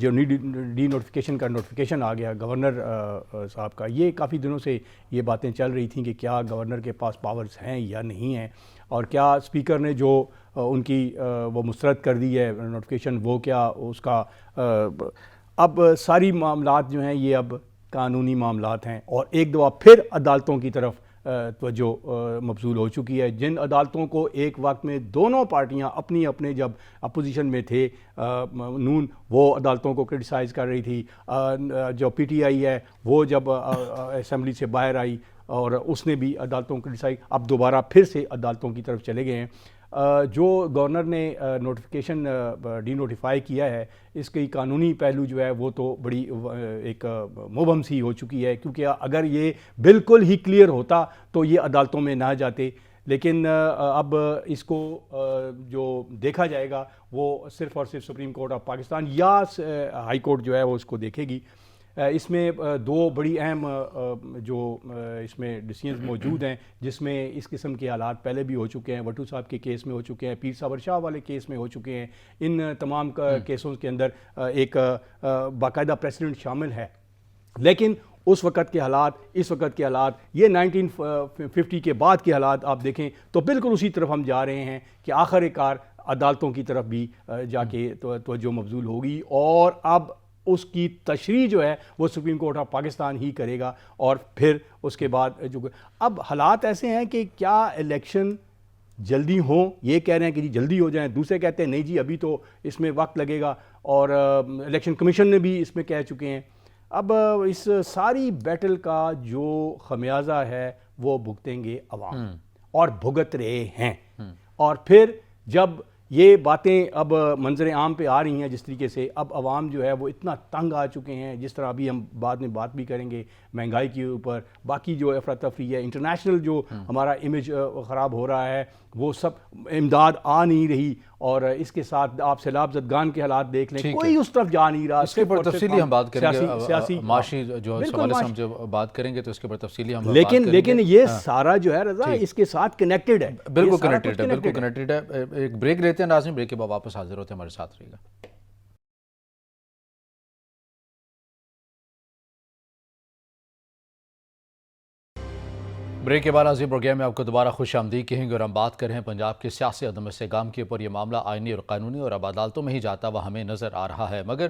جو D notification کا notification آ گیا گورنر صاحب کا، یہ کافی دنوں سے یہ باتیں چل رہی تھیں کہ کیا گورنر کے پاس پاورز ہیں یا نہیں ہیں، اور کیا اسپیکر نے جو ان کی وہ مسترد کر دی ہے نوٹیفیکیشن، وہ کیا اس کا اب ساری معاملات جو ہیں یہ اب قانونی معاملات ہیں، اور ایک دفعہ پھر عدالتوں کی طرف توجہ مبذول ہو چکی ہے، جن عدالتوں کو ایک وقت میں دونوں پارٹیاں اپنی اپنے جب اپوزیشن میں تھے، نون وہ عدالتوں کو کرٹیسائز کر رہی تھی، جو پی ٹی آئی ہے وہ جب اسمبلی سے باہر آئی اور اس نے بھی عدالتوں کو کرٹیسائز، اب دوبارہ پھر سے عدالتوں کی طرف چلے گئے ہیں۔ جو گورنر نے نوٹیفیکیشن ڈی نوٹیفائی کیا ہے، اس کی قانونی پہلو جو ہے وہ تو بڑی ایک مبہم سی ہو چکی ہے، کیونکہ اگر یہ بالکل ہی کلیئر ہوتا تو یہ عدالتوں میں نہ جاتے، لیکن اب اس کو جو دیکھا جائے گا وہ صرف اور صرف سپریم کورٹ آف پاکستان یا ہائی کورٹ جو ہے وہ اس کو دیکھے گی۔ اس میں دو بڑی اہم جو اس میں ڈیسیژنز موجود ہیں، جس میں اس قسم کے حالات پہلے بھی ہو چکے ہیں، وٹو صاحب کے کیس میں ہو چکے ہیں، پیر صابر شاہ والے کیس میں ہو چکے ہیں، ان تمام کیسوں کے اندر ایک باقاعدہ پریسیڈنٹ شامل ہے، لیکن اس وقت کے حالات، اس وقت کے حالات، یہ 1950 کے بعد کے حالات آپ دیکھیں تو بالکل اسی طرف ہم جا رہے ہیں کہ آخر کار عدالتوں کی طرف بھی جا کے توجہ مبذول ہوگی، اور اب اس کی تشریح جو ہے وہ سپریم کورٹ آف پاکستان ہی کرے گا، اور پھر اس کے بعد جو اب حالات ایسے ہیں کہ کیا الیکشن جلدی ہوں، یہ کہہ رہے ہیں کہ جی جلدی ہو جائیں، دوسرے کہتے ہیں نہیں جی ابھی تو اس میں وقت لگے گا، اور الیکشن کمیشن نے بھی اس میں کہہ چکے ہیں۔ اب اس ساری بیٹل کا جو خمیازہ ہے وہ بھگتیں گے عوام، اور بھگت رہے ہیں، اور پھر جب یہ باتیں اب منظر عام پہ آ رہی ہیں جس طریقے سے، اب عوام جو ہے وہ اتنا تنگ آ چکے ہیں، جس طرح ابھی ہم بعد میں بات بھی کریں گے مہنگائی کے اوپر، باقی جو افراتفری ہے، انٹرنیشنل جو ہمارا امیج خراب ہو رہا ہے، وہ سب امداد آ نہیں رہی، اور اس کے ساتھ آپ سیلاب زدگان کے حالات دیکھ لیں، کوئی اس طرف جا نہیں رہا۔ اس کے اوپر تفصیلی ہم بات کریں گے، سیاسی معاشی جو سوال سے ہم جب بات کریں گے تو اس کے اوپر تفصیلی ہم بات کریں گے، لیکن یہ سارا جو ہے رضا اس کے ساتھ کنیکٹڈ ہے، بالکل کنیکٹڈ ہے، بالکل کنیکٹڈ ہے۔ ایک بریک لیتے ہیں ناظرین، بریک کے بعد واپس حاضر ہوتے ہیں، ہمارے ساتھ رہیے گا۔ بریک کے بعد ناظرین پروگرام میں آپ کو دوبارہ خوش آمدید کہیں گے، اور ہم بات کر رہے ہیں پنجاب کے سیاسی عدم استحکام کے اوپر۔ یہ معاملہ آئینی اور قانونی اور اب عدالتوں میں ہی جاتا ہوا ہمیں نظر آ رہا ہے، مگر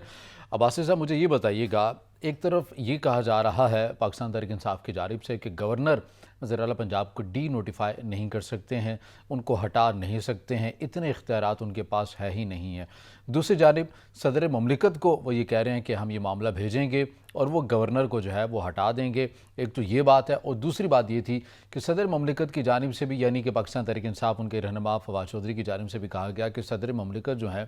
عباسی صاحب مجھے یہ بتائیے گا، ایک طرف یہ کہا جا رہا ہے پاکستان تحریک انصاف کی جانب سے کہ گورنر وزیر اعلیٰ پنجاب کو ڈی نوٹیفائی نہیں کر سکتے ہیں، ان کو ہٹا نہیں سکتے ہیں، اتنے اختیارات ان کے پاس ہے ہی نہیں ہیں۔ دوسری جانب صدر مملکت کو وہ یہ کہہ رہے ہیں کہ ہم یہ معاملہ بھیجیں گے اور وہ گورنر کو جو ہے وہ ہٹا دیں گے۔ ایک تو یہ بات ہے، اور دوسری بات یہ تھی کہ صدر مملکت کی جانب سے بھی، یعنی کہ پاکستان تحریک انصاف ان کے رہنما فواد چودھری کی جانب سے بھی کہا گیا کہ صدر مملکت جو ہے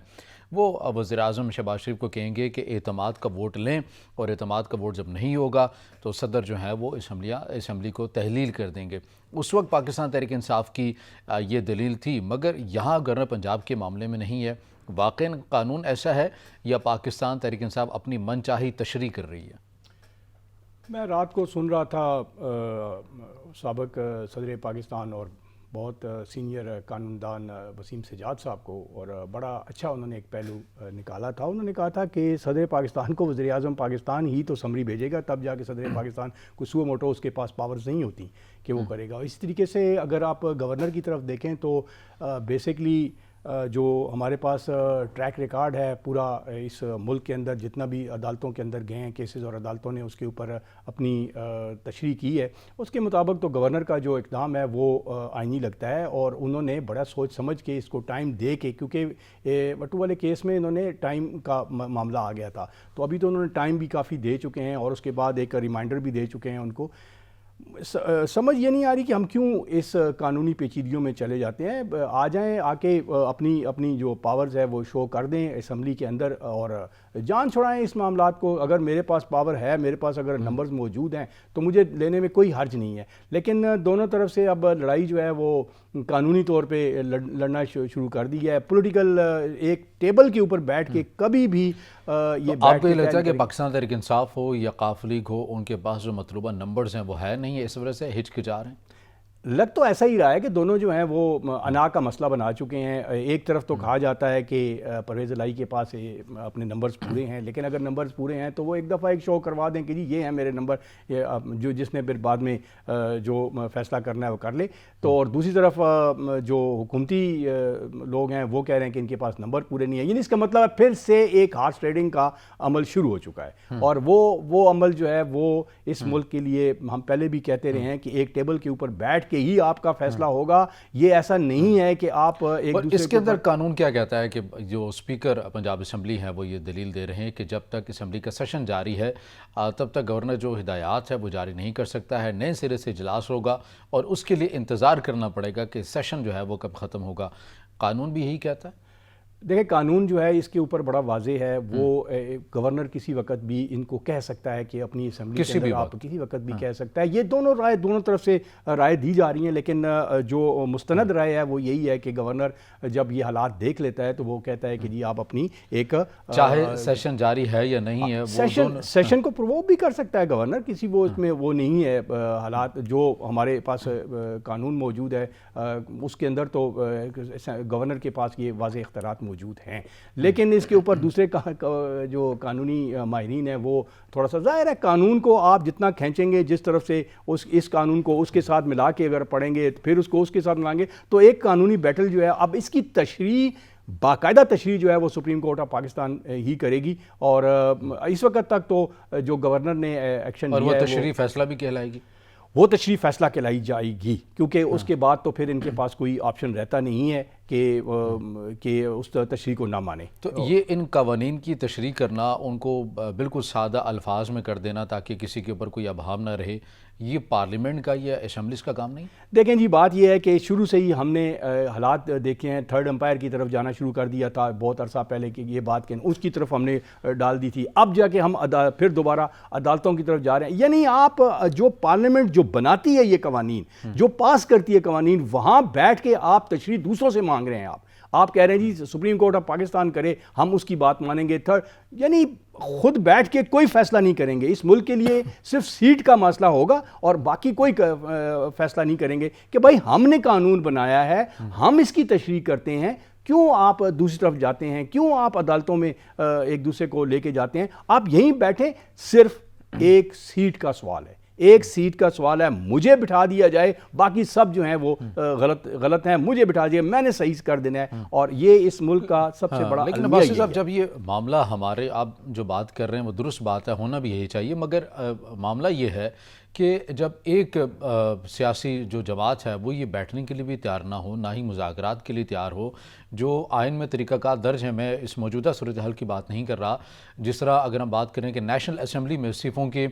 وہ وزیر اعظم شہباز شریف کو کہیں گے کہ اعتماد کا ووٹ لیں، اور اعتماد کا ووٹ جب نہیں ہوگا تو صدر جو ہے وہ اسمبلی کو تحلیل کر دیں گے۔ اس وقت پاکستان تحریک انصاف کی یہ دلیل تھی، مگر یہاں گورنر پنجاب کے معاملے میں نہیں ہے۔ واقعاً قانون ایسا ہے یا پاکستان تحریک انصاف اپنی من چاہی تشریح کر رہی ہے؟ میں رات کو سن رہا تھا سابق صدر پاکستان اور بہت سینئر قانون دان وسیم سجاد صاحب کو، اور بڑا اچھا انہوں نے ایک پہلو نکالا تھا۔ انہوں نے کہا تھا کہ صدر پاکستان کو وزیر اعظم پاکستان ہی تو سمری بھیجے گا، تب جا کے صدر پاکستان کو سو موٹو اس کے پاس پاورز نہیں ہوتی کہ وہ کرے گا۔ اس طریقے سے اگر آپ گورنر کی طرف دیکھیں تو بیسکلی جو ہمارے پاس ٹریک ریکارڈ ہے پورا اس ملک کے اندر، جتنا بھی عدالتوں کے اندر گئے ہیں کیسز اور عدالتوں نے اس کے اوپر اپنی تشریح کی ہے، اس کے مطابق تو گورنر کا جو اقدام ہے وہ آئینی لگتا ہے، اور انہوں نے بڑا سوچ سمجھ کے اس کو ٹائم دے کے، کیونکہ وٹو والے کیس میں انہوں نے ٹائم کا معاملہ آ گیا تھا، تو ابھی تو انہوں نے ٹائم بھی کافی دے چکے ہیں، اور اس کے بعد ایک ریمائنڈر بھی دے چکے ہیں ان کو۔ سمجھ یہ نہیں آ رہی کہ ہم کیوں اس قانونی پیچیدگیوں میں چلے جاتے ہیں۔ آ جائیں، آ کے اپنی جو پاورز ہے وہ شو کر دیں اسمبلی کے اندر، اور جان چھڑائیں اس معاملات کو۔ اگر میرے پاس پاور ہے، میرے پاس اگر نمبرز موجود ہیں تو مجھے لینے میں کوئی حرج نہیں ہے، لیکن دونوں طرف سے اب لڑائی جو ہے وہ قانونی طور پہ لڑنا شروع کر دی ہے۔ پولیٹیکل ایک ٹیبل کے اوپر بیٹھ کے کبھی بھی یہ آپ کو یہ لگتا ہے کہ پاکستان تحریک انصاف ہو یا قاف لیگ ہو، ان کے پاس جو مطلوبہ نمبرز ہیں وہ ہے نہیں ہے، اس وجہ سے ہچکچا رہے ہیں؟ لگ تو ایسا ہی رہا ہے کہ دونوں جو ہیں وہ انا کا مسئلہ بنا چکے ہیں. ایک طرف تو کہا جاتا ہے کہ پرویز الہی کے پاس اپنے نمبرز پورے ہیں, لیکن اگر نمبرز پورے ہیں تو وہ ایک دفعہ ایک شو کروا دیں کہ جی یہ ہیں میرے نمبر, جو جس نے پھر بعد میں جو فیصلہ کرنا ہے وہ کر لے. تو اور دوسری طرف جو حکومتی لوگ ہیں وہ کہہ رہے ہیں کہ ان کے پاس نمبر پورے نہیں ہیں. یعنی اس کا مطلب ہے پھر سے ایک ہارس ٹریڈنگ کا عمل شروع ہو چکا ہے, اور وہ عمل جو ہے وہ اس ملک کے لیے, ہم پہلے بھی کہتے رہے ہیں کہ ایک ٹیبل کے اوپر بیٹھ کے ہی آپ کا فیصلہ ہوگا. یہ ایسا نہیں ہے کہ آپ ایک دوسرے اس کے اندر قانون کیا کہتا ہے کہ جو اسپیکر پنجاب اسمبلی ہیں وہ یہ دلیل دے رہے ہیں کہ جب تک اسمبلی کا سیشن جاری ہے تب تک گورنر جو ہدایات ہے وہ جاری نہیں کر سکتا ہے, نئے سرے سے اجلاس ہوگا اور اس کے لیے انتظار کرنا پڑے گا کہ سیشن جو ہے وہ کب ختم ہوگا. قانون بھی یہی کہتا ہے. دیکھیں قانون جو ہے اس کے اوپر بڑا واضح ہے, وہ گورنر کسی وقت بھی ان کو کہہ سکتا ہے کہ اپنی اسمبلی کے اندر آپ کسی وقت بھی کہہ سکتا ہے. یہ دونوں رائے دونوں طرف سے رائے دی جا رہی ہیں, لیکن جو مستند رائے ہے وہ یہی ہے کہ گورنر جب یہ حالات دیکھ لیتا ہے تو وہ کہتا ہے کہ جی آپ اپنی ایک, چاہے سیشن جاری ہے یا نہیں ہے, سیشن کو پرووک بھی کر سکتا ہے گورنر, کسی وہ اس میں وہ نہیں ہے حالات. جو ہمارے پاس قانون موجود ہے اس کے اندر تو گورنر کے پاس یہ واضح اختیارات موجود ہیں. لیکن اس کے اوپر دوسرے جو قانونی ماہرین ہیں وہ تھوڑا سا, ظاہر ہے قانون کو آپ جتنا کھینچیں گے, جس طرف سے اس قانون کو اس کے ساتھ ملا کے اگر پڑھیں گے پھر اس کو اس کے ساتھ ملائیں گے تو ایک قانونی بیٹل جو ہے, اب اس کی تشریح باقاعدہ تشریح جو ہے وہ سپریم کورٹ آف پاکستان ہی کرے گی. اور اس وقت تک تو جو گورنر نے ایکشن لیا ہے, اور وہ تشریح فیصلہ بھی کہلائے گی, وہ تشریح فیصلہ کہلائی جائے گی, کیونکہ اس کے بعد تو پھر ان کے پاس کوئی آپشن رہتا نہیں ہے کہ اس تشریح کو نہ مانے. تو یہ ان قوانین کی تشریح کرنا, ان کو بالکل سادہ الفاظ میں کر دینا تاکہ کسی کے اوپر کوئی ابہام نہ رہے, یہ پارلیمنٹ کا یا اسمبلیز کا کام نہیں؟ دیکھیں جی, بات یہ ہے کہ شروع سے ہی ہم نے حالات دیکھے ہیں, تھرڈ امپائر کی طرف جانا شروع کر دیا تھا بہت عرصہ پہلے کہ یہ بات کہ اس کی طرف ہم نے ڈال دی تھی. اب جا کے ہم پھر دوبارہ عدالتوں کی طرف جا رہے ہیں. یعنی آپ جو پارلیمنٹ جو بناتی ہے یہ قوانین, جو پاس کرتی ہے قوانین, وہاں بیٹھ کے آپ تشریح دوسروں سے مانگ رہے ہیں. آپ کہہ رہے ہیں جی سپریم کورٹ آف پاکستان کرے, ہم اس کی بات مانیں گے. یعنی خود بیٹھ کے کوئی فیصلہ نہیں کریں گے. اس ملک کے لیے صرف سیٹ کا مسئلہ ہوگا اور باقی کوئی فیصلہ نہیں کریں گے کہ بھائی ہم نے قانون بنایا ہے, ہم اس کی تشریح کرتے ہیں, کیوں آپ دوسری طرف جاتے ہیں, کیوں آپ عدالتوں میں ایک دوسرے کو لے کے جاتے ہیں. آپ یہیں بیٹھے, صرف ایک سیٹ کا سوال ہے, ایک سیٹ کا سوال ہے, مجھے بٹھا دیا جائے, باقی سب جو ہیں وہ غلط ہیں, مجھے بٹھا دیا, میں نے صحیح کر دینا ہے. اور یہ اس ملک کا سب سے بڑا لیکن عباسی صاحب, جب یہ معاملہ ہمارے آپ جو بات کر رہے ہیں وہ درست بات ہے, ہونا بھی یہی چاہیے, مگر معاملہ یہ ہے کہ جب ایک سیاسی جو جماعت ہے وہ یہ بیٹھنے کے لیے بھی تیار نہ ہو, نہ ہی مذاکرات کے لیے تیار ہو, جو آئین میں طریقہ کار درج ہے, میں اس موجودہ صورتحال کی بات نہیں کر رہا, جس طرح اگر ہم بات کریں کہ نیشنل اسمبلی میں استعفوں کے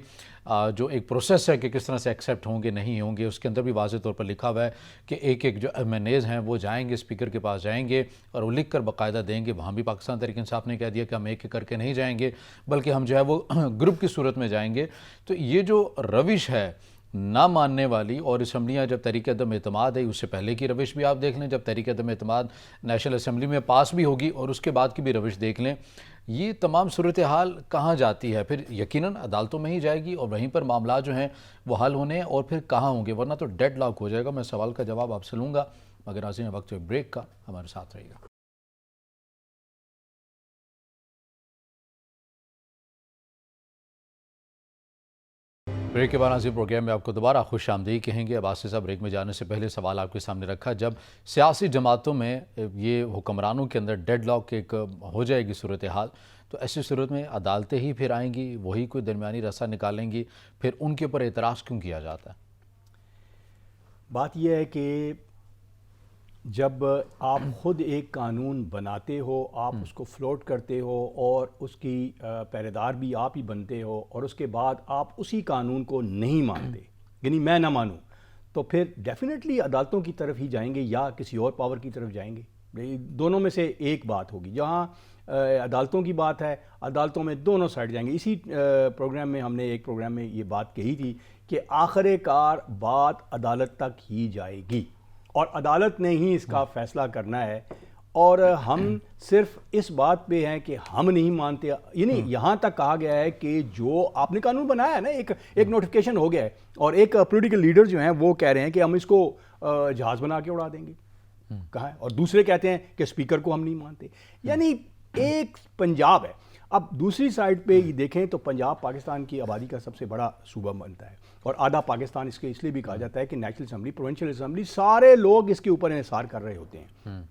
جو ایک پروسیس ہے کہ کس طرح سے ایکسیپٹ ہوں گے نہیں ہوں گے, اس کے اندر بھی واضح طور پر لکھا ہوا ہے کہ ایک جو ایم این ایز ہیں وہ جائیں گے, اسپیکر کے پاس جائیں گے اور وہ لکھ کر باقاعدہ دیں گے. وہاں بھی پاکستان تحریک انصاف نے کہہ دیا کہ ہم ایک کر کے نہیں جائیں گے, بلکہ ہم جو ہے وہ گروپ کی صورت میں جائیں گے. تو یہ جو روش ہے نہ ماننے والی, اور اسمبلیاں جب تحریک عدم اعتماد ہے, اس سے پہلے کی روش بھی آپ دیکھ لیں, جب تحریک عدم اعتماد نیشنل اسمبلی میں پاس بھی ہوگی, اور اس کے بعد کی بھی روش دیکھ لیں, یہ تمام صورتحال کہاں جاتی ہے؟ پھر یقیناً عدالتوں میں ہی جائے گی اور وہیں پر معاملات جو ہیں وہ حل ہونے ہیں, اور پھر کہاں ہوں گے, ورنہ تو ڈیڈ لاک ہو جائے گا. میں سوال کا جواب آپ سے لوں گا, مگر ناظرین وقت بریک کا, ہمارے ساتھ رہے گا. بریک کے بعد ناظرین پروگرام میں آپ کو دوبارہ خوش آمدید کہیں گے. عباسی صاحب, بریک میں جانے سے پہلے سوال آپ کے سامنے رکھا, جب سیاسی جماعتوں میں یہ حکمرانوں کے اندر ڈیڈ لاک ایک ہو جائے گی صورتحال, تو ایسی صورت میں عدالتیں ہی پھر آئیں گی, وہی کوئی درمیانی رسہ نکالیں گی, پھر ان کے اوپر اعتراض کیوں کیا جاتا ہے؟ بات یہ ہے کہ جب آپ خود ایک قانون بناتے ہو, آپ اس کو فلوٹ کرتے ہو اور اس کی پہرےدار بھی آپ ہی بنتے ہو, اور اس کے بعد آپ اسی قانون کو نہیں مانتے, یعنی میں نہ مانوں, تو پھر ڈیفینیٹلی عدالتوں کی طرف ہی جائیں گے یا کسی اور پاور کی طرف جائیں گے. دونوں میں سے ایک بات ہوگی. جہاں عدالتوں کی بات ہے, عدالتوں میں دونوں سائڈ جائیں گے. اسی پروگرام میں ہم نے ایک پروگرام میں یہ بات کہی تھی کہ آخر کار بات عدالت تک ہی جائے گی, اور عدالت نے ہی اس کا فیصلہ کرنا ہے. اور ہم صرف اس بات پہ ہیں کہ ہم نہیں مانتے، یعنی یہاں تک کہا گیا ہے کہ جو آپ نے قانون بنایا ہے نا، ایک نوٹیفیکیشن ہو گیا ہے اور ایک پولیٹیکل لیڈر جو ہیں وہ کہہ رہے ہیں کہ ہم اس کو جہاز بنا کے اڑا دیں گے، کہا ہے، اور دوسرے کہتے ہیں کہ اسپیکر کو ہم نہیں مانتے. یعنی ایک پنجاب ہے. اب دوسری سائڈ پہ یہ دیکھیں تو پنجاب پاکستان کی آبادی کا سب سے بڑا صوبہ بنتا ہے اور آدھا پاکستان اس لیے بھی کہا جاتا ہے کہ نیشنل اسمبلی، پروونشل اسمبلی، سارے لوگ اس کے اوپر انحصار کر رہے ہوتے ہیں.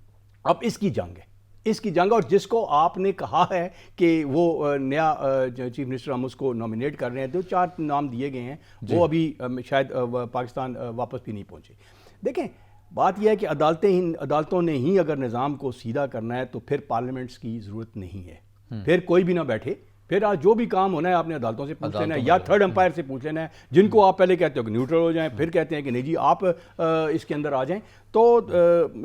اب اس کی جنگ ہے، اس کی جنگ، اور جس کو آپ نے کہا ہے کہ وہ نیا چیف منسٹر ہم اس کو نامینیٹ کر رہے ہیں، 2-4 نام دیے گئے ہیں، وہ ابھی شاید پاکستان واپس بھی نہیں پہنچے. دیکھیں بات یہ ہے کہ عدالتوں نے ہی اگر نظام کو سیدھا کرنا ہے تو پھر پارلیمنٹس کی ضرورت نہیں ہے، پھر کوئی بھی نہ بیٹھے، پھر آج جو بھی کام ہونا ہے آپ نے عدالتوں سے پوچھ لینا ہے یا تھرڈ امپائر سے پوچھ لینا ہے، جن کو آپ پہلے کہتے ہو کہ نیوٹرل ہو جائیں، پھر کہتے ہیں کہ نہیں جی آپ اس کے اندر آ جائیں. تو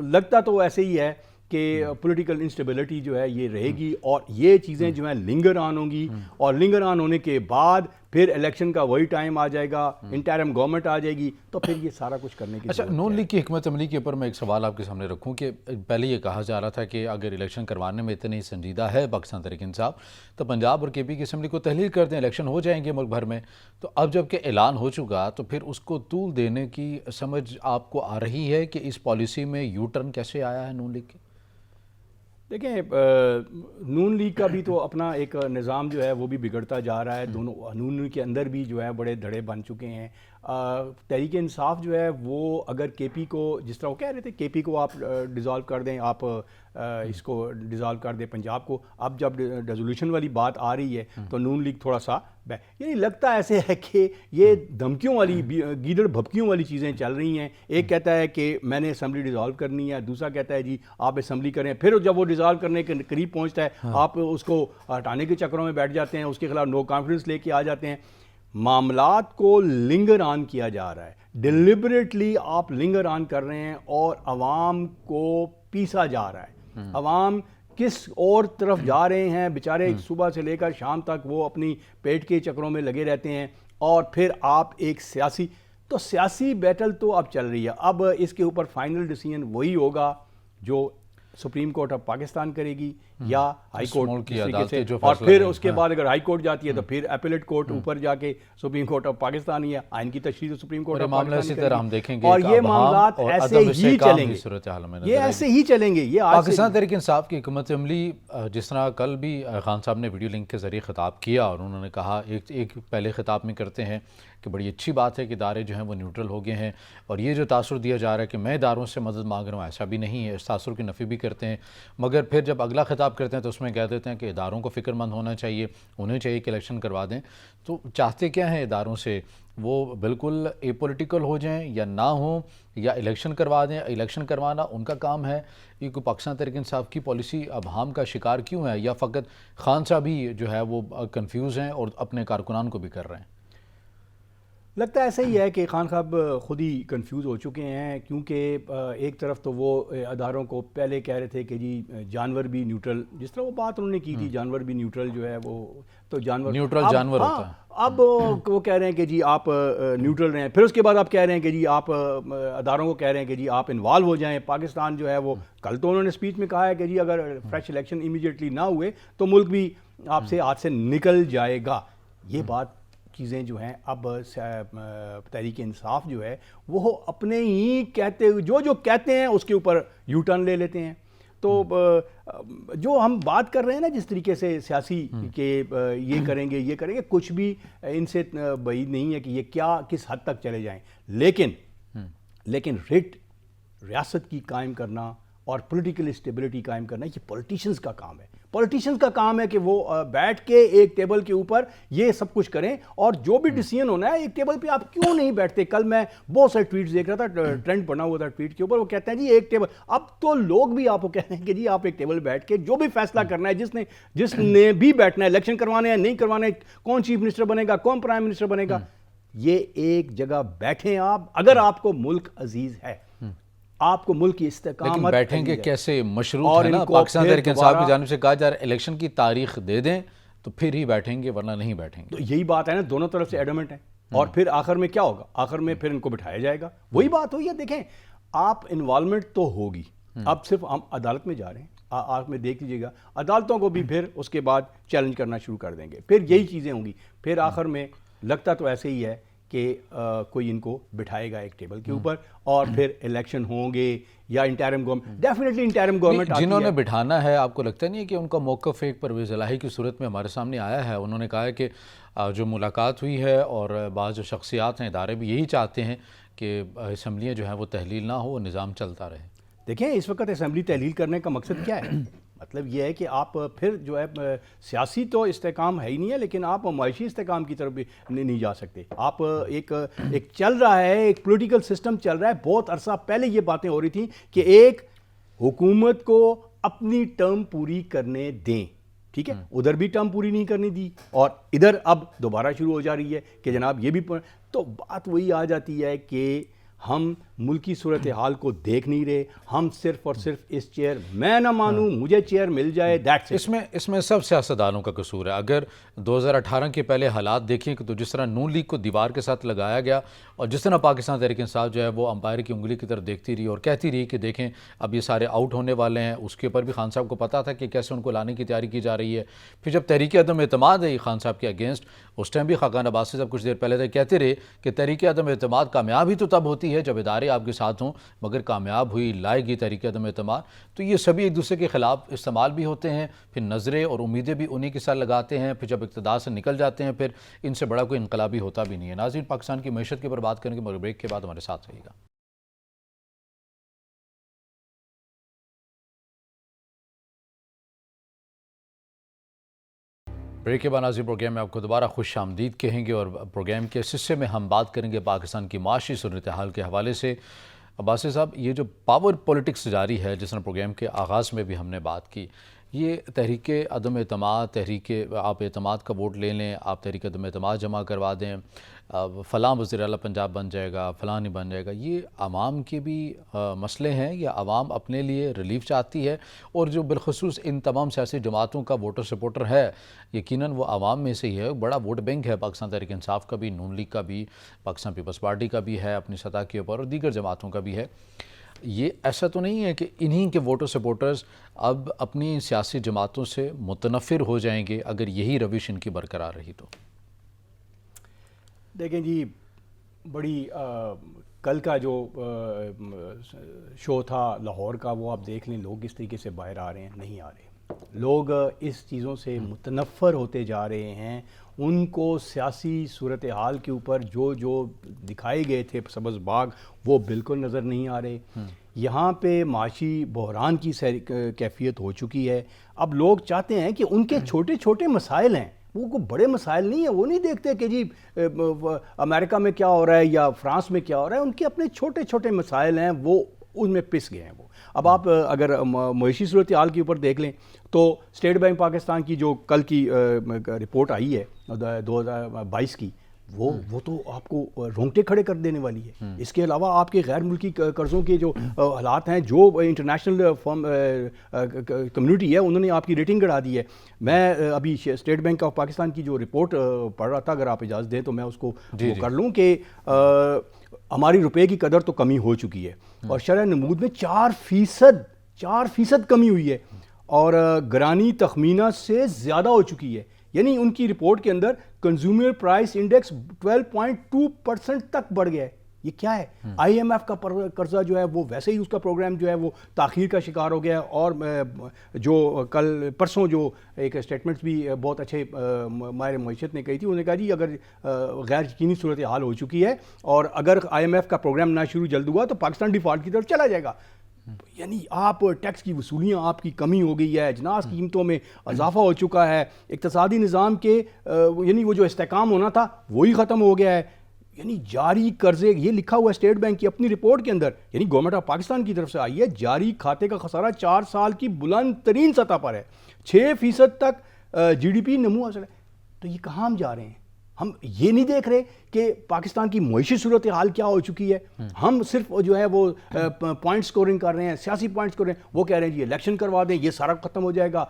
لگتا تو ایسے ہی ہے کہ پولیٹیکل انسٹیبلٹی جو ہے یہ رہے گی اور یہ چیزیں جو ہیں لنگر آن ہوں گی، اور لنگر آن ہونے کے بعد پھر الیکشن کا وہی ٹائم آ جائے گا، انٹرم گورنمنٹ آ جائے گی، تو پھر یہ سارا کچھ کرنے کی ضرورت ہے. نون لیگ کی حکمت عملی کے اوپر میں ایک سوال آپ کے سامنے رکھوں کہ پہلے یہ کہا جا رہا تھا کہ اگر الیکشن کروانے میں اتنی سنجیدہ ہے پاکستان تحریک انصاف تو پنجاب اور کے پی کی اسمبلی کو تحلیل کر دیں، الیکشن ہو جائیں گے ملک بھر میں. تو اب جب کہ اعلان ہو چکا تو پھر اس کو طول دینے کی سمجھ آپ کو آ رہی ہے کہ اس پالیسی میں یو ٹرن کیسے آیا ہے نون لیگ کی؟ دیکھیں نون لیگ کا بھی تو اپنا ایک نظام جو ہے وہ بھی بگڑتا جا رہا ہے. دونوں نون لیگ کے اندر بھی جو ہے بڑے دھڑے بن چکے ہیں. تحریک انصاف جو ہے وہ اگر کے پی کو، جس طرح وہ کہہ رہے تھے کے پی کو آپ ڈیزالو کر دیں، آپ اس کو ڈیزالو کر دیں پنجاب کو، اب جب ریزولوشن والی بات آ رہی ہے تو نون لیگ تھوڑا سا یعنی لگتا ایسے ہے کہ یہ دھمکیوں والی، گیدڑ بھبکیوں والی چیزیں چل رہی ہیں. ایک کہتا ہے کہ میں نے اسمبلی ڈیزالو کرنی ہے، دوسرا کہتا ہے جی آپ اسمبلی کریں، پھر جب وہ ڈیزالو کرنے کے قریب پہنچتا ہے آپ اس کو ہٹانے کے چکروں میں بیٹھ جاتے ہیں، اس کے خلاف نو کانفیڈنس لے کے آ جاتے ہیں. معاملات کو لنگر آن کیا جا رہا ہے، ڈیلیبریٹلی آپ لنگر آن کر رہے ہیں اور عوام کو پیسا جا رہا ہے. عوام کس اور طرف جا رہے ہیں بیچارے، صبح سے لے کر شام تک وہ اپنی پیٹ کے چکروں میں لگے رہتے ہیں، اور پھر آپ ایک سیاسی بیٹل تو اب چل رہی ہے. اب اس کے اوپر فائنل ڈیسیژن وہی ہوگا جو سپریم کورٹ آف پاکستان کرے گی یا ہائی کورٹ کی عدالتیں، اور پھر اس کے بعد اگر ہائی کورٹ جاتی ہے تو پھر اپیلیٹ کورٹ اوپر جا کے سپریم کورٹ آف پاکستان ہی ہے، آئین کی تشریح تو سپریم کورٹ آف پاکستان کرے گی، اور یہ معاملات ایسے ہی چلیں گے، یہ ایسے ہی چلیں گے. یہ پاکستان تحریک انصاف کی حکومت عملی، جس طرح کل بھی خان صاحب نے ویڈیو لنک کے ذریعے خطاب کیا اور انہوں نے کہا، ایک پہلے خطاب میں کرتے ہیں کہ بڑی اچھی بات ہے کہ ادارے جو ہیں وہ نیوٹرل ہو گئے ہیں، اور یہ جو تاثر دیا جا رہا ہے کہ میں اداروں سے مدد مانگ رہا ہوں، ایسا بھی نہیں ہے، اس تاثر کی نفی بھی کرتے ہیں. مگر پھر جب اگلا خطاب کرتے ہیں تو اس میں کہہ دیتے ہیں کہ اداروں کو فکر مند ہونا چاہیے، انہیں چاہیے کہ الیکشن کروا دیں. تو چاہتے کیا ہیں اداروں سے؟ وہ بالکل اے پولیٹیکل ہو جائیں یا نہ ہوں، یا الیکشن کروا دیں؟ الیکشن کروانا ان کا کام ہے. یہ کوئی پاکستان تحریک انصاف کی پالیسی ابہام کا شکار کیوں ہے، یا فقط خان صاحب ہی جو ہے وہ کنفیوز ہیں اور اپنے کارکنان کو بھی کر رہے ہیں؟ لگتا ہے ایسا ہی ہے کہ خان صاحب خود ہی کنفیوز ہو چکے ہیں، کیونکہ ایک طرف تو وہ اداروں کو پہلے کہہ رہے تھے کہ جی جانور بھی نیوٹرل، جس طرح وہ بات انہوں نے کی تھی جانور بھی نیوٹرل جو ہے وہ تو جانور نیوٹرل جانور ہوتا ہے. اب وہ کہہ رہے ہیں کہ جی آپ نیوٹرل رہیں، پھر اس کے بعد آپ کہہ رہے ہیں کہ جی آپ اداروں کو کہہ رہے ہیں کہ جی آپ انوالو ہو جائیں. پاکستان جو ہے وہ کل تو انہوں نے اسپیچ میں کہا ہے کہ جی اگر فریش الیکشن امیڈیٹلی نہ ہوئے تو ملک بھی آپ سے ہاتھ سے نکل جائے گا. یہ بات چیزیں جو ہیں اب تحریک انصاف جو ہے وہ اپنے ہی کہتے جو کہتے ہیں اس کے اوپر یو ٹرن لے لیتے ہیں. تو جو ہم بات کر رہے ہیں نا جس طریقے سے سیاسی کہ یہ کریں گے کچھ بھی ان سے بعید نہیں ہے کہ یہ کیا کس حد تک چلے جائیں. لیکن ریاست کی قائم کرنا اور پولیٹیکل اسٹیبلٹی قائم کرنا یہ پولیٹیشنز کا کام ہے. پولیٹیشنز کا کام ہے کہ وہ بیٹھ کے ایک ٹیبل کے اوپر یہ سب کچھ کریں، اور جو بھی ڈیسیژن ہونا ہے ایک ٹیبل پہ آپ کیوں نہیں بیٹھتے. کل میں بہت سارے ٹویٹس دیکھ رہا تھا، ٹرینڈ بنا ہوا تھا ٹویٹ کے اوپر، وہ کہتے ہیں جی ایک ٹیبل. اب تو لوگ بھی آپ کو کہتے ہیں کہ جی آپ ایک ٹیبل بیٹھ کے جو بھی فیصلہ کرنا ہے، جس نے بھی بیٹھنا ہے، الیکشن کروانے ہیں نہیں کروانے، کون چیف منسٹر بنے گا، کون پرائم منسٹر بنے گا، یہ ایک جگہ بیٹھیں آپ. اگر آپ کو ملک عزیز ہے، آپ کو ملک کی استقامت، لیکن بیٹھیں گے کیسے؟ مشروط ہے نا، پاکستان تحریک انصاف کی جانب سے کہا جا رہا ہے الیکشن کی تاریخ دے دیں تو پھر ہی بیٹھیں گے، ورنہ نہیں بیٹھیں گے. تو یہی بات ہے نا، دونوں طرف سے ایڈمنٹ ہیں. اور پھر آخر میں کیا ہوگا؟ آخر میں پھر ان کو بٹھایا جائے گا. وہی بات ہوئی ہے. دیکھیں آپ انوالومنٹ تو ہوگی، اب صرف ہم عدالت میں جا رہے ہیں. آپ میں دیکھ لیجیے گا عدالتوں کو بھی پھر اس کے بعد چیلنج کرنا شروع کر دیں گے, پھر یہی چیزیں ہوں گی, پھر آخر میں لگتا تو ایسے ہی ہے کہ کوئی ان کو بٹھائے گا ایک ٹیبل کے اوپر اور پھر الیکشن ہوں گے یا interim government, definitely interim government جنہوں نے بٹھانا ہے. آپ کو لگتا نہیں ہے کہ ان کا موقف ایک پرویز الہی کی صورت میں ہمارے سامنے آیا ہے؟ انہوں نے کہا ہے کہ جو ملاقات ہوئی ہے اور بعض جو شخصیات ہیں ادارے بھی یہی چاہتے ہیں کہ اسمبلیاں جو ہیں وہ تحلیل نہ ہو, وہ نظام چلتا رہے. دیکھیں اس وقت اسمبلی تحلیل کرنے کا مقصد کیا ہے؟ مطلب یہ ہے کہ آپ پھر جو ہے سیاسی تو استحکام ہے ہی نہیں ہے, لیکن آپ معاشی استحکام کی طرف بھی نہیں جا سکتے. آپ ایک چل رہا ہے, ایک پولیٹیکل سسٹم چل رہا ہے. بہت عرصہ پہلے یہ باتیں ہو رہی تھیں کہ ایک حکومت کو اپنی ٹرم پوری کرنے دیں, ٹھیک ہے, ادھر بھی ٹرم پوری نہیں کرنی دی اور ادھر اب دوبارہ شروع ہو جا رہی ہے کہ جناب یہ بھی تو بات وہی آ جاتی ہے کہ ہم ملکی صورتحال کو دیکھ نہیں رہے, ہم صرف اور صرف اس چیئر, میں نہ مانوں مجھے چیئر مل جائے, دیٹس اٹ. اس میں سب سیاستدانوں کا قصور ہے. اگر 2018 کے پہلے حالات دیکھیں کہ تو جس طرح نون لیگ کو دیوار کے ساتھ لگایا گیا اور جس طرح پاکستان تحریک انصاف جو ہے وہ امپائر کی انگلی کی طرف دیکھتی رہی اور کہتی رہی کہ دیکھیں اب یہ سارے آؤٹ ہونے والے ہیں, اس کے اوپر بھی خان صاحب کو پتا تھا کہ کیسے ان کو لانے کی تیاری کی جا رہی ہے. پھر جب تحریک عدم اعتماد ہے خان صاحب کے اگینسٹ, اس ٹائم بھی خاقان عباسی صاحب کچھ دیر پہلے تک کہتے رہے کہ تحریک عدم اعتماد کامیاب ہی تو تب ہوتی ہے جب ادارے آپ کے ساتھ ہوں, مگر کامیاب ہوئی لائے گی تحریک عدم اعتماد. تو یہ سبھی ایک دوسرے کے خلاف استعمال بھی ہوتے ہیں, پھر نظریں اور امیدیں بھی انہی کے ساتھ لگاتے ہیں, پھر جب اقتدار سے نکل جاتے ہیں پھر ان سے بڑا کوئی انقلابی ہوتا بھی نہیں ہے. ناظرین, پاکستان کی معیشت کے اوپر بات کریں گے مگر بریک کے بعد ہمارے ساتھ رہیے گا. بریک کے بعد ناظرین پروگرام میں آپ کو دوبارہ خوش آمدید کہیں گے اور پروگرام کے اس حصے میں ہم بات کریں گے پاکستان کی معاشی صورتحال کے حوالے سے. عباسی صاحب, یہ جو پاور پولیٹکس جاری ہے, جس طرح پروگرام کے آغاز میں بھی ہم نے بات کی, یہ تحریک عدم اعتماد, تحریک آپ اعتماد کا ووٹ لے لیں, آپ تحریک عدم اعتماد جمع کروا دیں, فلاں وزیر اعلیٰ پنجاب بن جائے گا, فلاں نہیں بن جائے گا, یہ عوام کے بھی مسئلے ہیں یا عوام اپنے لیے ریلیف چاہتی ہے؟ اور جو بالخصوص ان تمام سیاسی جماعتوں کا ووٹر سپورٹر ہے, یقیناً وہ عوام میں سے ہی ہے, بڑا ووٹ بینک ہے پاکستان تحریک انصاف کا بھی, نون لیگ کا بھی, پاکستان پیپلز پارٹی کا بھی ہے اپنی سطح کے اوپر, اور دیگر جماعتوں کا بھی ہے. یہ ایسا تو نہیں ہے کہ انہی کے ووٹر سپورٹرز اب اپنی سیاسی جماعتوں سے متنفر ہو جائیں گے اگر یہی روش ان کی برقرار رہی تو؟ دیکھیں جی, بڑی کل کا جو شو تھا لاہور کا, وہ آپ دیکھ لیں لوگ اس طریقے سے باہر آ رہے ہیں, نہیں آ رہے. لوگ اس چیزوں سے متنفر ہوتے جا رہے ہیں. ان کو سیاسی صورتحال کے اوپر جو دکھائے گئے تھے سبز باغ, وہ بالکل نظر نہیں آ رہے. یہاں پہ معاشی بحران کی کیفیت ہو چکی ہے. اب لوگ چاہتے ہیں کہ ان کے چھوٹے چھوٹے مسائل ہیں, وہ کوئی بڑے مسائل نہیں ہیں, وہ نہیں دیکھتے کہ جی امریکہ میں کیا ہو رہا ہے یا فرانس میں کیا ہو رہا ہے. ان کے اپنے چھوٹے چھوٹے مسائل ہیں, وہ ان میں پس گئے ہیں وہ. اب آپ اگر معاشی صورتحال کے اوپر دیکھ لیں تو اسٹیٹ بینک پاکستان کی جو کل کی رپورٹ آئی ہے 2022 کی, وہ تو آپ کو رونگٹے کھڑے کر دینے والی ہے. اس کے علاوہ آپ کے غیر ملکی قرضوں کے جو حالات ہیں, جو انٹرنیشنل کمیونٹی ہے انہوں نے آپ کی ریٹنگ گڑا دی ہے. میں ابھی اسٹیٹ بینک آف پاکستان کی جو رپورٹ پڑھ رہا تھا, اگر آپ اجازت دیں تو میں اس کو کر لوں کہ ہماری روپے کی قدر تو کمی ہو چکی ہے اور شرح نمود میں 4% کمی ہوئی ہے اور گرانی تخمینہ سے زیادہ ہو چکی ہے. یعنی ان کی رپورٹ کے اندر کنزیومر پرائس انڈیکس 12.2% تک بڑھ گیا ہے. یہ کیا ہے؟ آئی ایم ایف کا قرضہ جو ہے وہ ویسے ہی اس کا پروگرام جو ہے وہ تاخیر کا شکار ہو گیا ہے. اور جو کل پرسوں جو ایک اسٹیٹمنٹس بھی بہت اچھے ماہر معیشت نے کہی تھی, انہوں نے کہا جی اگر غیر یقینی صورتحال ہو چکی ہے اور اگر آئی ایم ایف کا پروگرام نہ شروع جلد ہوا تو پاکستان ڈیفالٹ کی طرف چلا جائے گا. یعنی آپ ٹیکس کی وصولیاں آپ کی کمی ہو گئی ہے, اجناس قیمتوں میں اضافہ ہو چکا ہے, اقتصادی نظام کے یعنی وہ جو استحکام ہونا تھا وہی ختم ہو گیا ہے. یعنی جاری قرضے, یہ لکھا ہوا ہے اسٹیٹ بینک کی اپنی رپورٹ کے اندر, یعنی گورنمنٹ آف پاکستان کی طرف سے آئی ہے, جاری کھاتے کا خسارہ 4 سال کی بلند ترین سطح پر ہے, 6% تک جی ڈی پی نمو حاصل ہے. تو یہ کہاں ہم جا رہے ہیں؟ ہم یہ نہیں دیکھ رہے کہ پاکستان کی معاشی صورتحال کیا ہو چکی ہے. ہم صرف جو ہے وہ پوائنٹ سکورنگ کر رہے ہیں, سیاسی پوائنٹ سکور رہے ہیں. وہ کہہ رہے ہیں جی الیکشن کروا دیں, یہ سارا ختم ہو جائے گا.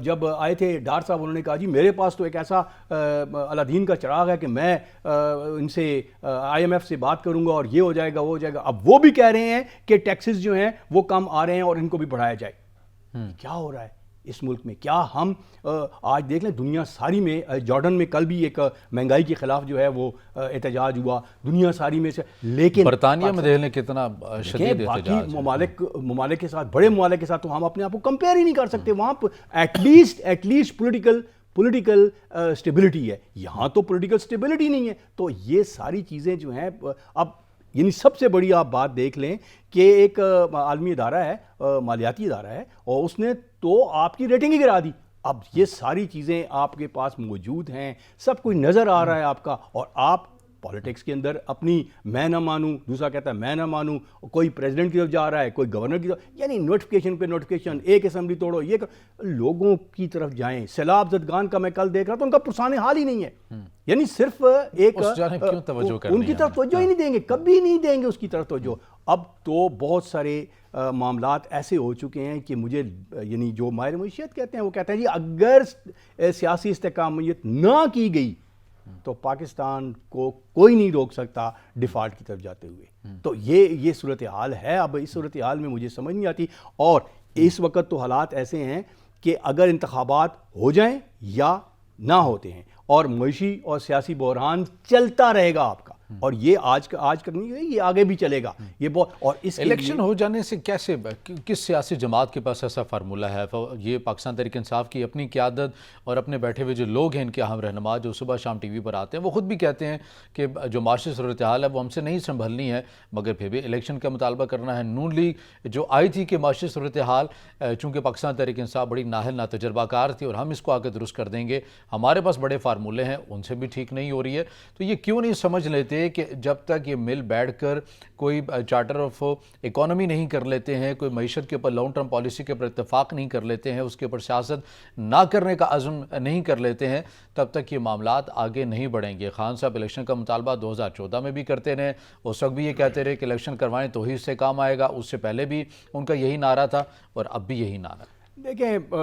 جب آئے تھے ڈار صاحب, انہوں نے کہا جی میرے پاس تو ایک ایسا الادین کا چراغ ہے کہ میں ان سے IMF سے بات کروں گا اور یہ ہو جائے گا, وہ ہو جائے گا. اب وہ بھی کہہ رہے ہیں کہ ٹیکسز جو ہیں وہ کم آ رہے ہیں اور ان کو بھی بڑھایا جائے. کیا ہو رہا ہے اس ملک میں؟ کیا ہم آج دیکھ لیں دنیا ساری میں, جارڈن میں کل بھی ایک مہنگائی کے خلاف جو ہے وہ احتجاج ہوا دنیا ساری میں سے, لیکن برطانیہ میں دیکھ لیں کتنا شدید باقی احتجاج ہے. ممالک کے ساتھ, بڑے ممالک کے ساتھ تو ہم اپنے آپ کو کمپیئر ہی نہیں کر سکتے. وہاں ایٹ لیسٹ پولیٹیکل اسٹیبلٹی ہے, یہاں تو پولیٹیکل اسٹیبلٹی نہیں ہے. تو یہ ساری چیزیں جو ہیں اب یعنی سب سے بڑی آپ بات دیکھ لیں کہ ایک عالمی ادارہ ہے, مالیاتی ادارہ ہے, اور اس نے تو آپ کی ریٹنگ ہی گرا دی. اب یہ ساری چیزیں آپ کے پاس موجود ہیں, سب کچھ نظر آ رہا ہے آپ کا, اور آپ پالیٹکس کے اندر اپنی میں نہ مانوں, دوسرا کہتا ہے میں نہ مانوں, کوئی پریزیڈنٹ کی طرف جا رہا ہے, کوئی گورنر کی طرف, یعنی نوٹیفیکیشن پہ نوٹیفیکیشن, ایک اسمبلی توڑو, یہ لوگوں کی طرف جائیں. سیلاب زدگان کا میں کل دیکھ رہا تھا, ان کا پرسان حال ہی نہیں ہے. یعنی صرف ایک ان کی طرف توجہ ہی نہیں دیں گے, کبھی نہیں دیں گے اس کی طرف توجہ. اب تو بہت سارے معاملات ایسے ہو چکے ہیں کہ مجھے یعنی جو ماہر معیشت کہتے ہیں وہ کہتے ہیں جی اگر سیاسی استحکامیت نہ کی گئی تو پاکستان کو کوئی نہیں روک سکتا ڈیفالٹ کی طرف جاتے ہوئے. تو یہ صورتحال ہے. اب اس صورتحال میں مجھے سمجھ نہیں آتی, اور اس وقت تو حالات ایسے ہیں کہ اگر انتخابات ہو جائیں یا نہ ہوتے ہیں اور معاشی اور سیاسی بحران چلتا رہے گا آپ کا, اور یہ آج کا نہیں ہے, یہ آگے بھی چلے گا. یہ بہت, اور اس الیکشن ہو جانے سے کیسے, کس سیاسی جماعت کے پاس ایسا فارمولہ ہے؟ یہ پاکستان تحریک انصاف کی اپنی قیادت اور اپنے بیٹھے ہوئے جو لوگ ہیں ان کے اہم رہنما جو صبح شام ٹی وی پر آتے ہیں, وہ خود بھی کہتے ہیں کہ جو معاشی صورتحال ہے وہ ہم سے نہیں سنبھلنی ہے, مگر پھر بھی الیکشن کا مطالبہ کرنا ہے. نون لیگ جو آئی تھی کہ معاشی صورتحال چونکہ پاکستان تحریک انصاف بڑی نااہل ناتجربہ کار تھی اور ہم اس کو آگے درست کر دیں گے, ہمارے پاس بڑے فارمولے ہیں, ان سے بھی ٹھیک نہیں ہو رہی ہے. تو یہ کیوں نہیں سمجھ لیتے کہ جب تک یہ مل بیٹھ کر کوئی چارٹر آف اکانومی نہیں کر لیتے ہیں, کوئی معیشت کے اوپر لانگ ٹرم پالیسی کے اوپر اتفاق نہیں کر لیتے ہیں, اس کے اوپر سیاست نہ کرنے کا عزم نہیں کر لیتے ہیں, تب تک یہ معاملات آگے نہیں بڑھیں گے. خان صاحب الیکشن کا مطالبہ 2014 میں بھی کرتے رہے, اس وقت بھی یہ کہتے رہے کہ الیکشن کروائیں تو ہی اس سے کام آئے گا. اس سے پہلے بھی ان کا یہی نعرہ تھا اور اب بھی یہی نعرہ. دیکھیں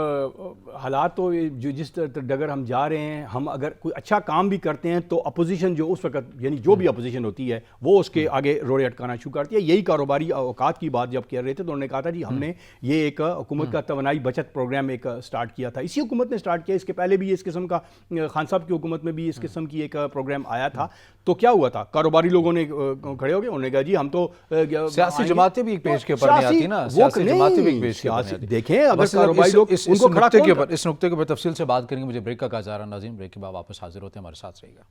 حالات تو جو جس ڈگر ہم جا رہے ہیں, ہم اگر کوئی اچھا کام بھی کرتے ہیں تو اپوزیشن جو اس وقت یعنی جو بھی اپوزیشن ہوتی ہے وہ اس کے آگے روڑے اٹکانا شروع کرتی ہے. یہی کاروباری اوقات کی بات جب کر رہے تھے تو انہوں نے کہا تھا جی ہم نے یہ ایک حکومت کا توانائی بچت پروگرام ایک سٹارٹ کیا تھا, اسی حکومت نے سٹارٹ کیا. اس کے پہلے بھی اس قسم کا خان صاحب کی حکومت میں بھی اس قسم کی ایک پروگرام آیا تھا. تو کیا ہوا تھا, کاروباری لوگوں نے کھڑے ہو گئے, انہوں نے کہا جی ہم تو سیاسی جماعتیں بھی ایک پیج کے اوپر نہیں آتی نا, سیاسی جماعتیں بھی ایک پیج کے اوپر نہیں آتی. دیکھیں اگر کاروباری لوگ اس نقطے کے اوپر تفصیل سے بات کریں گے. مجھے بریک کا کہا جا رہا ہے. ناظرین بریک کے بعد واپس حاضر ہوتے ہیں, ہمارے ساتھ رہیے گا.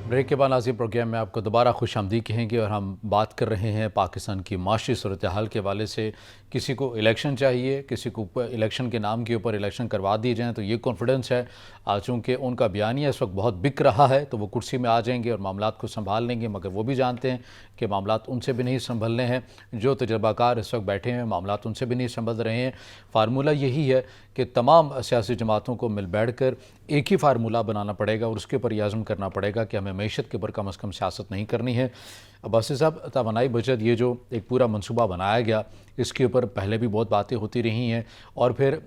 بریک کے بعد ناظرین پروگرام میں آپ کو دوبارہ خوش آمدید کہیں گے, اور ہم بات کر رہے ہیں پاکستان کی معاشی صورتحال کے حوالے سے. کسی کو الیکشن چاہیے, کسی کو الیکشن کے نام کے اوپر الیکشن کروا دیے جائیں تو یہ کانفیڈنس ہے. چونکہ ان کا بیانیہ اس وقت بہت بک رہا ہے تو وہ کرسی میں آ جائیں گے اور معاملات کو سنبھال لیں گے, مگر وہ بھی جانتے ہیں کہ معاملات ان سے بھی نہیں سنبھلنے ہیں. جو تجربہ کار اس وقت بیٹھے ہیں معاملات ان سے بھی نہیں سنبھل رہے ہیں. فارمولہ یہی ہے کہ تمام سیاسی جماعتوں کو مل بیٹھ کر ایک ہی فارمولہ بنانا پڑے گا اور اس کے اوپر یہ عزم کرنا پڑے گا کہ ہمیں معیشت کے اوپر کم از کم سیاست نہیں کرنی ہے. عباسی صاحب, توانائی بچت یہ جو ایک پورا منصوبہ بنایا گیا, اس کے اوپر پہلے بھی بہت باتیں ہوتی رہی ہیں, اور پھر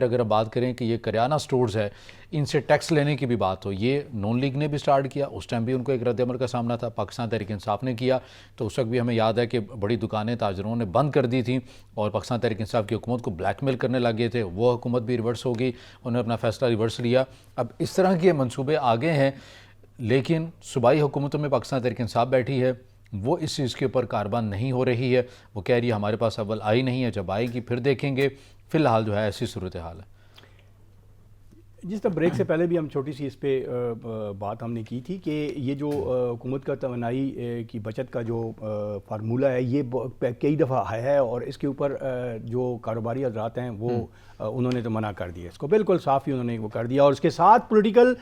اگر ہم بات کریں کہ یہ کریانہ سٹورز ہے ان سے ٹیکس لینے کی بھی بات ہو, یہ نون لیگ نے بھی سٹارٹ کیا, اس ٹائم بھی ان کو ایک رد عمل کا سامنا تھا. پاکستان تحریک انصاف نے کیا تو اس وقت بھی ہمیں یاد ہے کہ بڑی دکانیں تاجروں نے بند کر دی تھیں اور پاکستان تحریک انصاف کی حکومت کو بلیک میل کرنے لگے تھے. وہ حکومت بھی ریورس ہو گئی, انہوں نے اپنا فیصلہ ریورس لیا. اب اس طرح کے منصوبے آگے ہیں, لیکن صوبائی حکومتوں میں پاکستان تحریک انصاف بیٹھی ہے, وہ اس چیز کے اوپر کاربان نہیں ہو رہی ہے. وہ کہہ رہی ہے ہمارے پاس اول آئی نہیں ہے, جب آئے گی پھر دیکھیں گے. فی الحال جو ہے ایسی صورتحال ہے. جس طرح بریک سے پہلے بھی ہم چھوٹی سی اس پہ بات ہم نے کی تھی کہ یہ جو حکومت کا توانائی کی بچت کا جو فارمولہ ہے یہ کئی دفعہ ہے, اور اس کے اوپر جو کاروباری حضرات ہیں وہ انہوں نے تو منع کر دیا, اس کو بالکل صاف ہی انہوں نے وہ کر دیا. اور اس کے ساتھ پولیٹیکل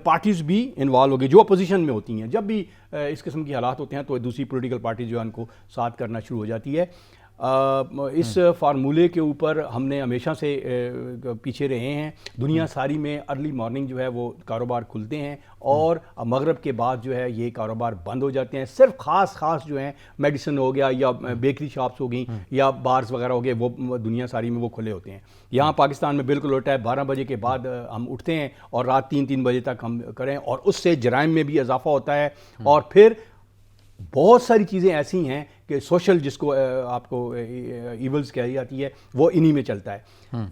پارٹیز بھی انوالو ہو گئی جو اپوزیشن میں ہوتی ہیں. جب بھی اس قسم کی حالات ہوتے ہیں تو دوسری پولیٹیکل پارٹی جو ہے ان کو ساتھ کرنا شروع ہو جاتی ہے. اس فارمولے کے اوپر ہم نے ہمیشہ سے پیچھے رہے ہیں. دنیا ساری میں ارلی مارننگ جو ہے وہ کاروبار کھلتے ہیں اور مغرب کے بعد جو ہے یہ کاروبار بند ہو جاتے ہیں. صرف خاص جو ہیں میڈیسن ہو گیا یا بیکری شاپس ہو گئیں یا بارز وغیرہ ہو گئے وہ دنیا ساری میں وہ کھلے ہوتے ہیں. یہاں پاکستان میں بالکل الٹا ہے. 12 بجے کے بعد ہم اٹھتے ہیں اور رات 3 بجے تک ہم کریں اور اس سے جرائم میں بھی اضافہ ہوتا ہے. اور پھر بہت ساری چیزیں ایسی ہیں کہ سوشل جس کو آپ کو ایولز کہی جاتی ہے وہ انہی میں چلتا ہے.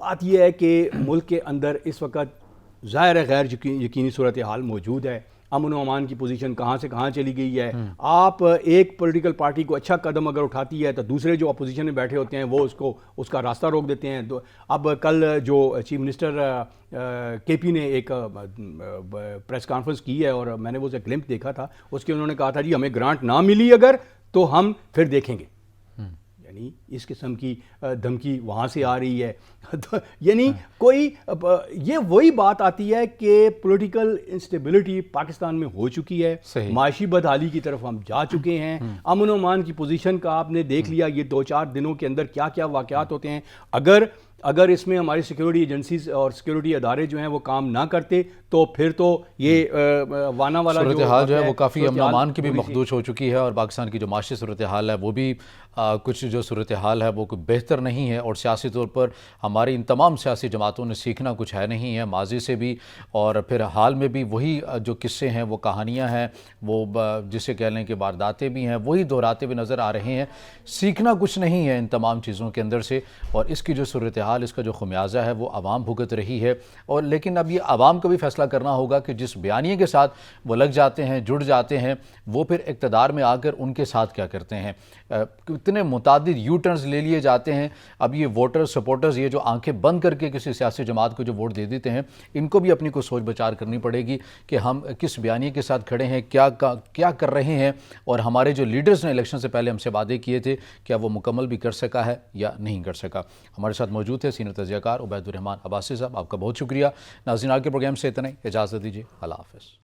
بات یہ ہے کہ ملک کے اندر اس وقت ظاہر ہے غیر یقینی صورتحال موجود ہے. امن و امان کی پوزیشن کہاں سے کہاں چلی گئی ہے. آپ ایک پولیٹیکل پارٹی کو اچھا قدم اگر اٹھاتی ہے تو دوسرے جو اپوزیشن میں بیٹھے ہوتے ہیں وہ اس کا راستہ روک دیتے ہیں. اب کل جو چیف منسٹر کے پی نے ایک پریس کانفرنس کی ہے اور میں نے وہ اسے گلمپ دیکھا تھا. اس کے انہوں نے کہا تھا جی ہمیں گرانٹ نہ ملی اگر تو ہم پھر دیکھیں گے. یعنی اس قسم کی دھمکی وہاں سے آ رہی ہے. یعنی کوئی یہ وہی بات آتی ہے کہ پولیٹیکل انسٹیبلٹی پاکستان میں ہو چکی ہے. معاشی بدحالی کی طرف ہم جا چکے ہیں. امن و امان کی پوزیشن کا آپ نے دیکھ لیا یہ 2-4 دنوں کے اندر کیا کیا واقعات ہوتے ہیں. اگر اس میں ہماری سیکیورٹی ایجنسیز اور سیکیورٹی ادارے جو ہیں وہ کام نہ کرتے تو پھر تو یہ وانا والا صورتحال جو ہے وہ کافی امن و امان کی بھی مخدوش ہو چکی ہے اور پاکستان کی جو معاشی صورتحال ہے وہ بھی کچھ جو صورتحال ہے وہ کوئی بہتر نہیں ہے. اور سیاسی طور پر ہماری ان تمام سیاسی جماعتوں نے سیکھنا کچھ ہے نہیں ہے ماضی سے بھی اور پھر حال میں بھی وہی جو قصے ہیں وہ کہانیاں ہیں وہ جسے کہہ لیں کہ وارداتیں بھی ہیں وہی دہراتے ہوئے نظر آ رہے ہیں. سیکھنا کچھ نہیں ہے ان تمام چیزوں کے اندر سے اور اس کی جو صورتحال اس کا جو خمیازہ ہے وہ عوام بھگت رہی ہے. اور لیکن اب یہ عوام کو بھی فیصلہ کرنا ہوگا کہ جس بیانیے کے ساتھ وہ لگ جاتے ہیں جڑ جاتے ہیں وہ پھر اقتدار میں آ کر ان کے ساتھ کیا کرتے ہیں. اتنے متعدد یو ٹرنز لے لیے جاتے ہیں. اب یہ ووٹر سپورٹرز یہ جو آنکھیں بند کر کے کسی سیاسی جماعت کو جو ووٹ دے دیتے ہیں ان کو بھی اپنی کو سوچ بچار کرنی پڑے گی کہ ہم کس بیانیے کے ساتھ کھڑے ہیں کیا کر رہے ہیں اور ہمارے جو لیڈرز نے الیکشن سے پہلے ہم سے وعدے کیے تھے کیا وہ مکمل بھی کر سکا ہے یا نہیں کر سکا. ہمارے ساتھ موجود ہے سینئر تجزیہ کار عبید الرحمان عباسی صاحب. آپ کا بہت شکریہ. ناظرین آج کے پروگرام سے اتنا ہی. اجازت دیجیے. اللہ حافظ.